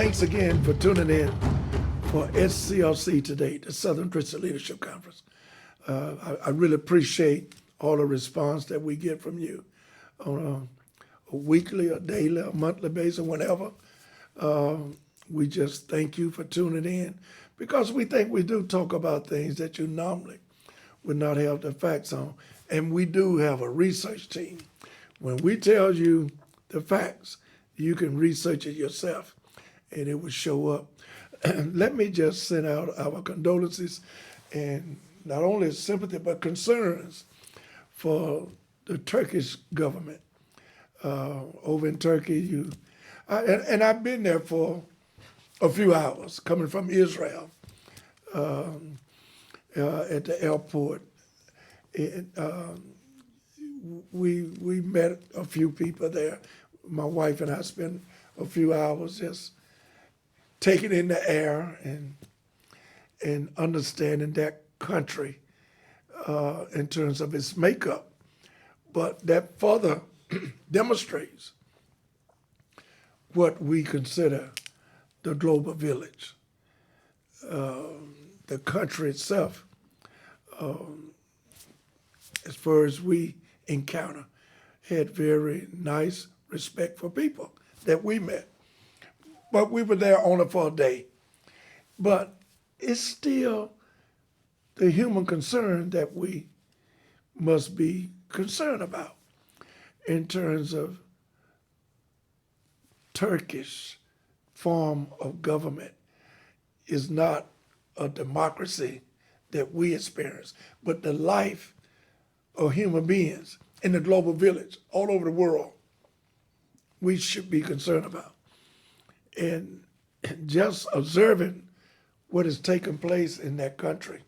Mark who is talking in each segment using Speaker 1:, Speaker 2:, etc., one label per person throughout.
Speaker 1: Thanks again for tuning in for SCLC today, the Southern Christian Leadership Conference. I really appreciate all the response that we get from you on a weekly, or daily, or monthly basis, whenever. We just thank you for tuning in because we think we do talk about things that you normally would not have the facts on. And we do have a research team. When we tell you the facts, you can research it yourself and it will show up. Let me just send out our condolences and not only sympathy, but concerns for the Turkish government. Over in Turkey, and I've been there for a few hours, coming from Israel at the airport. We met a few people there. My wife and I spent a few hours just taking in the air and understanding that country in terms of its makeup. But that further demonstrates what we consider the global village. The country itself, as far as we encounter, had very nice respect for people that we met. But we were there only for a day. But it's still the human concern that we must be concerned about in terms of Turkish form of government is not a democracy that we experience, but the life of human beings in the global village all over the world we should be concerned about. And just observing what has taken place in that country,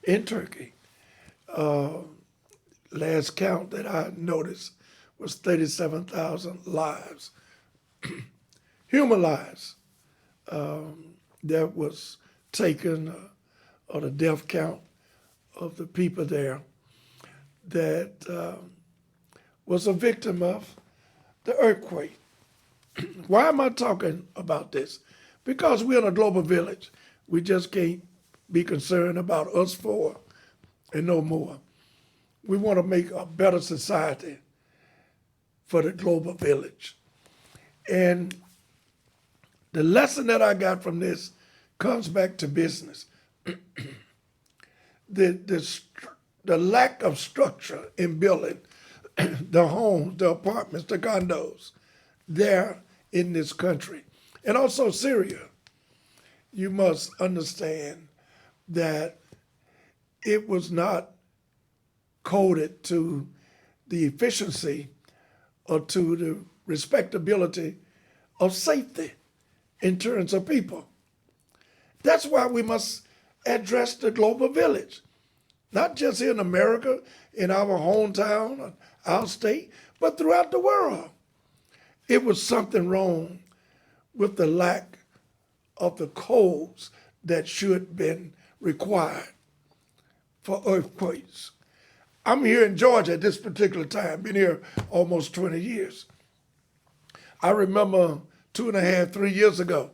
Speaker 1: in Turkey, last count that I noticed was 37,000 lives, human lives, that was taken, or the death count of the people there that was a victim of the earthquake. Why am I talking about this? Because we're in a global village. We just can't be concerned about us four and no more. We want to make a better society for the global village. And the lesson that I got from this comes back to business. The lack of structure in building the homes, the apartments, the condos there in this country. And also Syria. You must understand that it was not coded to the efficiency or to the respectability of safety in terms of people. That's why we must address the global village, not just here in America, in our hometown, our state, but throughout the world. It was something wrong with the lack of the codes that should have been required for earthquakes. I'm here in Georgia at this particular time, been here almost 20 years. I remember 2.5, 3 years ago,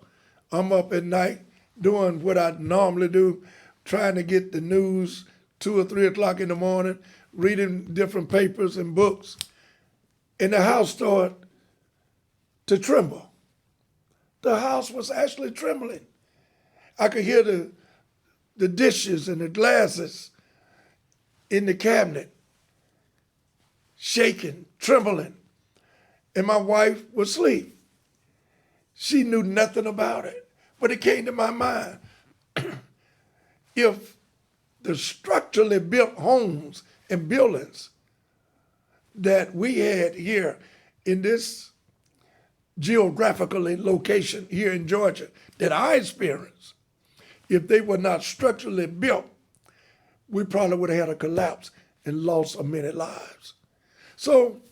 Speaker 1: I'm up at night doing what I normally do, trying to get the news 2 or 3 o'clock in the morning, reading different papers and books, and the house started to tremble. The house was actually trembling. I could hear the dishes and the glasses in the cabinet shaking, trembling, and my wife was asleep. She knew nothing about it, but it came to my mind. If the structurally built homes and buildings that we had here in this geographically location here in Georgia that I experienced, if they were not structurally built, we probably would have had a collapse and lost of many lives. So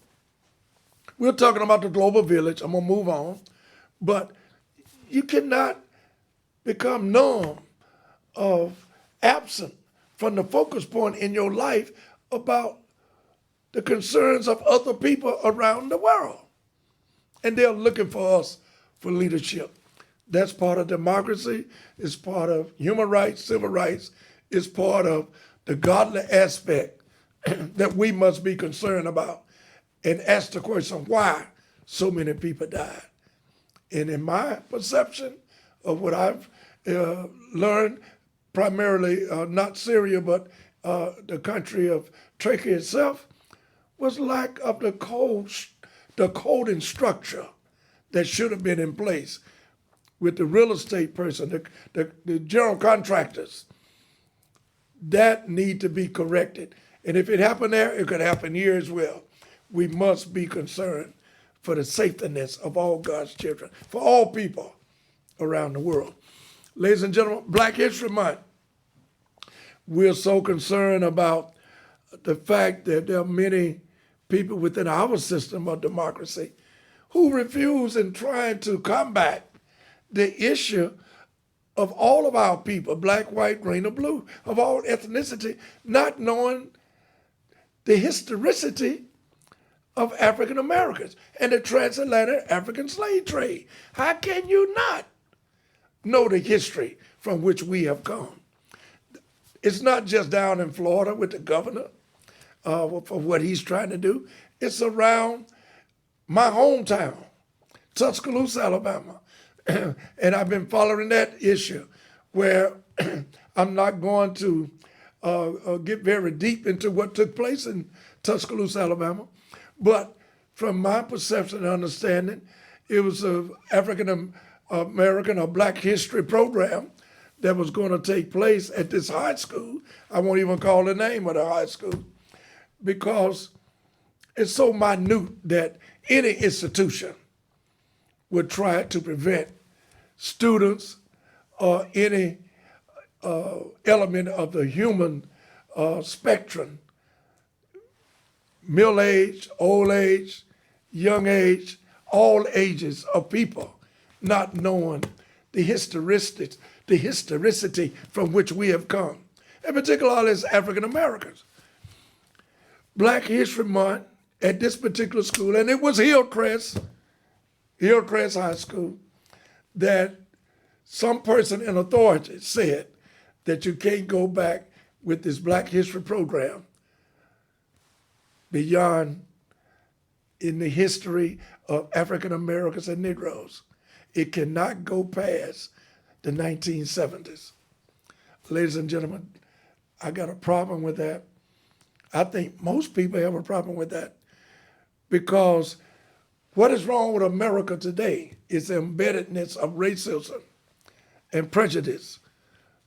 Speaker 1: we're talking about the global village. I'm gonna move on, but you cannot become numb of absent from the focus point in your life about the concerns of other people around the world. And they're looking for us for leadership. That's part of democracy. It's part of human rights, civil rights. It's part of the godly aspect that we must be concerned about and ask the question, why so many people died? And in my perception of what I've learned, primarily not Syria, but the country of Turkey itself, was lack of the coding structure that should have been in place with the real estate person, the general contractors. That need to be corrected. And if it happened there, it could happen here as well. We must be concerned for the safetyness of all God's children, for all people around the world. Ladies and gentlemen, Black History Month. We're so concerned about the fact that there are many people within our system of democracy who refuse in trying to combat the issue of all of our people, black, white, green, or blue, of all ethnicity, not knowing the historicity of African Americans and the transatlantic African slave trade. How can you not know the history from which we have come? It's not just down in Florida with the governor for what he's trying to do. It's around my hometown, Tuscaloosa, Alabama. And I've been following that issue where I'm not going to get very deep into what took place in Tuscaloosa, Alabama. But from my perception and understanding, it was an African American or Black history program that was going to take place at this high school. I won't even call the name of the high school because it's so minute that any institution would try to prevent students or any element of the human spectrum, middle age, old age, young age, all ages of people, not knowing the historicity from which we have come, in particular as African Americans. Black History Month at this particular school, and it was Hillcrest High School, that some person in authority said that you can't go back with this Black History program beyond in the history of African Americans and Negroes. It cannot go past the 1970s. Ladies and gentlemen, I got a problem with that. I think most people have a problem with that because what is wrong with America today is the embeddedness of racism and prejudice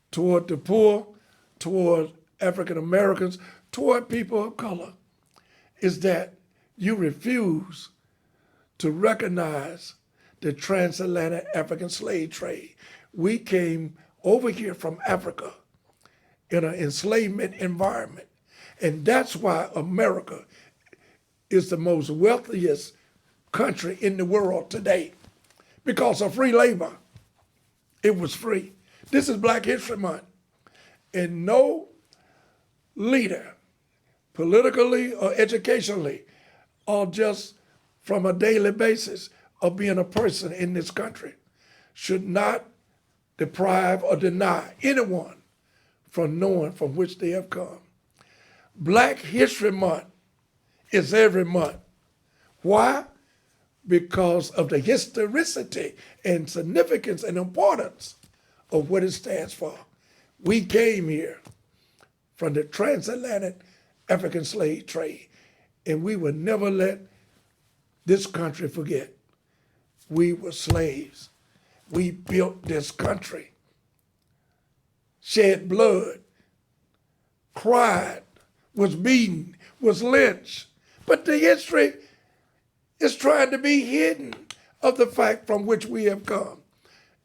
Speaker 1: toward the poor, toward African Americans, toward people of color, is that you refuse to recognize the transatlantic African slave trade. We came over here from Africa in an enslavement environment. And that's why America is the most wealthiest country in the world today, because of free labor. It was free. This is Black History Month. And no leader, politically or educationally, or just from a daily basis of being a person in this country, should not deprive or deny anyone from knowing from which they have come. Black History Month is every month. Why? Because of the historicity and significance and importance of what it stands for. We came here from the transatlantic African slave trade, and we will never let this country forget. We were slaves. We built this country, shed blood, cried, was beaten, was lynched. But the history is trying to be hidden of the fact from which we have come.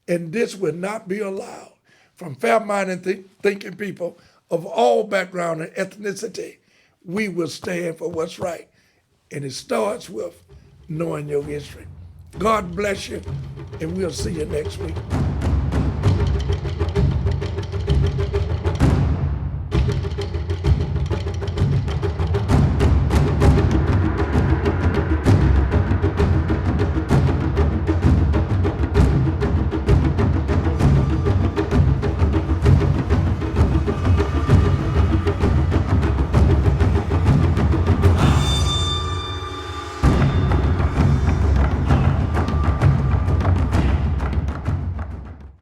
Speaker 1: And this will not be allowed from fair-minded thinking people of all background and ethnicity. We will stand for what's right. And it starts with knowing your history. God bless you, and we'll see you next week.